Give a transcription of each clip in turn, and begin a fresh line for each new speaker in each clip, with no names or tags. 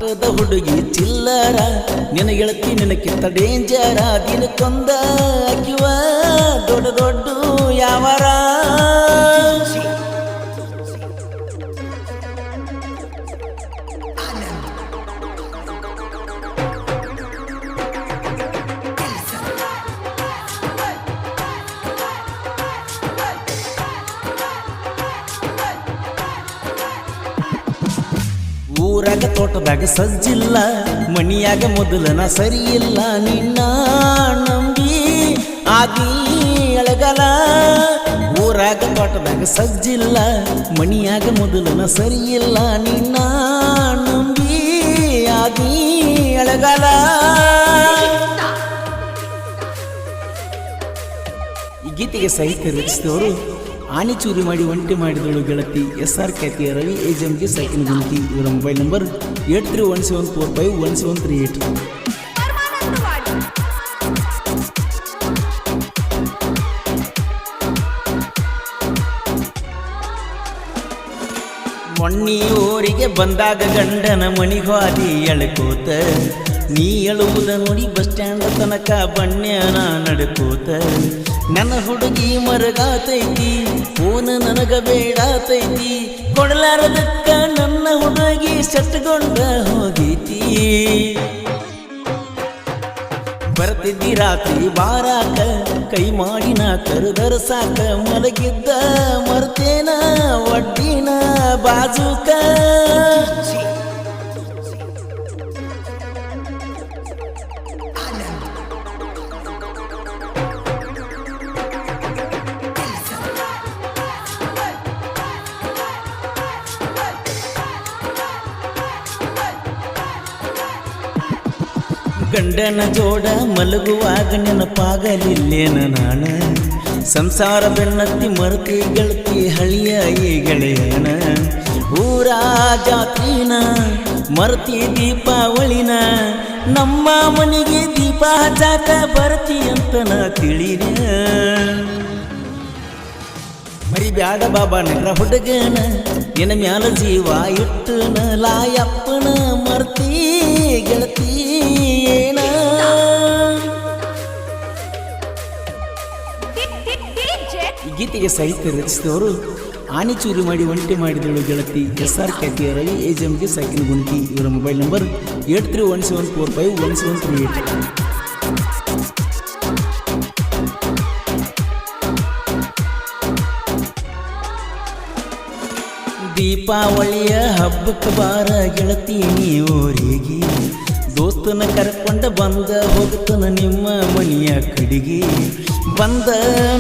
ಆಟದ ಹುಡುಗಿ ಚಿಲ್ಲರ ನಿನ ಗೆಳತಿ ನಿನಕ್ಕಿಂತ ಡೇಂಜರ ದಿನಕ್ಕೊಂದ ಅಕ್ಕಿವ ದೊಡ್ಡ ದೊಡ್ಡ ಯಾವರ ಊರಾಗ ತೋಟದಾಗ ಸಜ್ಜಿಲ್ಲ ಮಣಿಯಾಗ ಮೊದಲನ ಸರಿ ಇಲ್ಲ ನಿನ್ನ ನಂಬಿ ಆದಿ ಎಳಗಲ ಊರಾಗ ತೋಟದಾಗ ಸಜ್ಜಿಲ್ಲ ಮಣಿಯಾಗ ಮೊದಲನ ಸರಿ ಇಲ್ಲ ನಿನ್ನ ನಂಬಿ ಆದಿ ಎಳಗಲ ಈ ಗೀತೆಗೆ ಸಾಹಿತ್ಯ ರಚಿಸಿದವರು ಆನೆ ಚೂರಿ ಮಾಡಿ ಒಂಟಿ ಮಾಡಿದಳು ಗೆಳತಿ SR ಖ್ಯಾತಿಯ ರವಿ ಏಜಮ್ಗೆ ಸೈಕಿನ ಗುಂತಿ. ಇವರ ಮೊಬೈಲ್ ನಂಬರ್ 8317451738. ಮೊನ್ನಿ ಊರಿಗೆ ಬಂದಾಗ ಗಂಡನ ಮಣಿಗಾದಿ ಎಳ್ಕೋತ ನೀ ಎಳುವುದ ನೋಡಿ ಬಸ್ ಸ್ಟ್ಯಾಂಡ್ ತನಕ ಬಣ್ಣ್ಯಾನ ನಡ್ಕೋತ ನನ್ನ ಹುಡುಗಿ ಮರಗಾತೈತಿ ಫೋನ್ ನನಗ ಬೇಡಾತೈತಿ ಕೊಡಲಾರದಕ್ಕ ನನ್ನ ಹುಡುಗಿ ಸಟ್ಕೊಂಡ ಹೋಗೈತಿ ಬರ್ತಿದ್ದಿ ರಾತ್ರಿ ಬಾರಾಕ ಕೈ ಮಾಡಿನ ಕರೆದರ ಸಾಕ ಮಲಗಿದ್ದ ಮರ್ತೇನ ಒಡ್ಡಿನ ಬಾಜುಕ ಗಂಡನ ಜೋಡ ಮಲಗುವಾಗ ನೆನಪಾಗಲಿಲ್ಲೇನ ನಾನ ಸಂಸಾರ ಬೆನ್ನತ್ತಿ ಮರ್ತಿ ಗೆಳತಿ ಹಳಿಯ ಈ ಗೆಳೆಯನ ಊರ ಜಾತ್ರಿನ ಮರ್ತಿ ದೀಪಾವಳಿನ ನಮ್ಮ ಮನೆಗೆ ದೀಪ ಹಚ್ಚಾಕ ಬರ್ತಿ ಅಂತ ನಾ ತಿಳಿನ ಮರಿ ಬ್ಯಾಡ ಬಾಬಾ ನಗರ ಹುಡುಗನ ನಿನ್ನ ಮ್ಯಾಲ ಜೀವ ಇಟ್ಟನ ಲಾಯಪ್ಪನ ಮರ್ತಿ ಗೆಳತಿ ಏನ ಈ ಗೀತೆಗೆ ಸಾಹಿತ್ಯ ರಚಿಸಿದವರು ಆನೆ ಚೂರಿ ಮಾಡಿ ಒಂಟಿ ಮಾಡಿದಳು ಗೆಳತಿ SR ಖ್ಯಾತಿಯ ರವಿ ಏಜಮ್ಗೆ ಸೈಕಿನ ಗುಂತಿ. ಇವರ ಮೊಬೈಲ್ ನಂಬರ್ 8317451738. ದೀಪಾವಳಿಯ ಹಬ್ಬಕ್ಕೆ ಬಾರ ಗೆಳತಿ ನೀವರಿಗೆ ದೋಸ್ತನ ಕರ್ಕೊಂಡ ಬಂದ ಹೋಗ್ತನ ನಿಮ್ಮ ಮನೆಯ ಕಡೆಗೆ ಬಂದ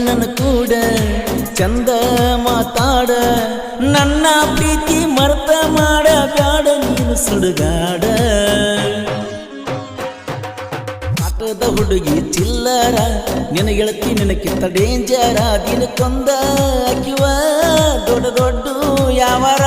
ನನ್ನ ಕೂಡ ಚಂದ ಮಾತಾಡ ನನ್ನ ಪ್ರೀತಿ ಮರ್ತ ಮಾಡ ಬ್ಯಾಡ ನೀನು ಸುಡುಗಾಡ ಆಟದ ಹುಡುಗಿ ಚಿಲ್ಲರ ನಿನ ಗೆಳತಿ ನಿನಕ್ಕಿಂತ ಡೇಂಜರ ದಿನಕ್ಕೊಂದ ಅಕ್ಕಿವ ದೊಡ್ಡ ದೊಡ್ಡ ಯಾವರ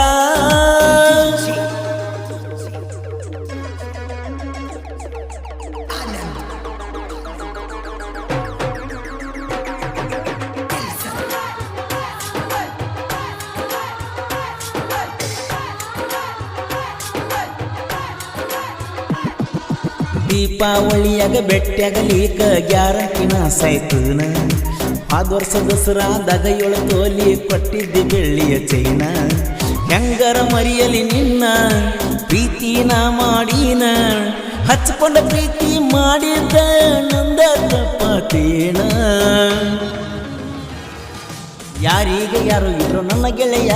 ದೀಪಾವಳಿಯಾಗ ಬೆಟ್ಟಾಗಲೀಕ ಗ್ಯಾರಂಟಿನ ಸಾಯ್ತನ ಆದ ವರ್ಷ ದಸರಾದಾಗ 7 ತೋಲಿ ಕೊಟ್ಟಿದ್ದಿ ಬೆಳ್ಳಿಯ ಚೈನ ಹೆಂಗರ ಮರಿಯಲಿ ನಿನ್ನ ಪ್ರೀತಿನ ಮಾಡಿನ ಹಚ್ಕೊಂಡ ಪ್ರೀತಿ ಮಾಡಿದ್ದ ನಂದ ತಪ್ಪತೇನ ಯಾರಿಗೆ ಯಾರು ಇದ್ರು ನನ್ನ ಗೆಳೆಯ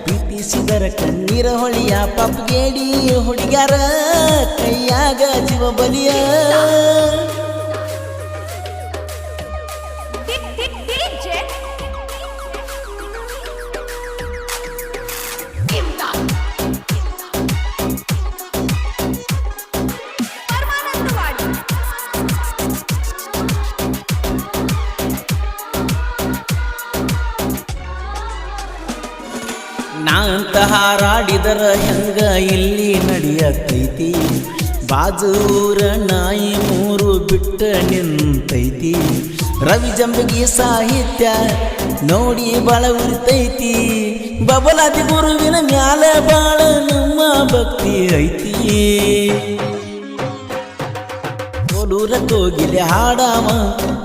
ಪ್ರೀತಿಸಿದರ ಕಣ್ಣೀರ ಹೊಳಿಯ ಪಾಪಗೇಡಿ ಹುಡುಗ್ಯಾರ ಕೈಯಾಗ ಜೀವ ಬಲಿಯ ನಾ ಅಂತ ಹಾರಾಡಿದರ ಹೆಂಗ ಇಲ್ಲಿ ನಡೆಯತೈತಿ ಬಾಜೂರ ನಾಯಿ ಮೂರು ಬಿಟ್ಟ ನಿಂತೈತಿ ರವಿ ಜಂಬಗಿ ಸಾಹಿತ್ಯ ನೋಡಿ ಬಾಳ ಉರಿತೈತಿ ಬಬಲಾದಿ ಗುರುವಿನ ಮ್ಯಾಲ ಬಾಳ ನಮ್ಮ ಭಕ್ತಿ ಐತಿ ಕೋಲೂರ ಕೋಗಿಲೆ ಹಾಡಾಮ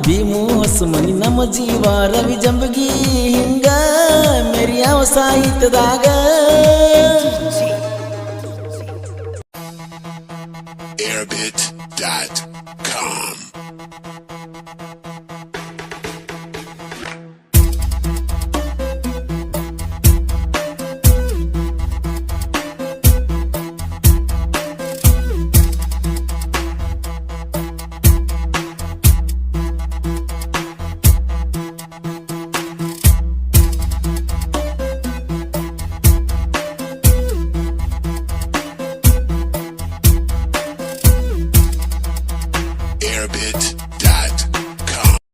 ಭೀಮು ಹೊಸಮನಿ ನಮ್ಮ ಜೀವ ರವಿ ಜಂಬಗಿ ಹಿಂಗ ಮೆರಿಯಾವ ಸಾಹಿತ್ಯದಾಗ
airbit.com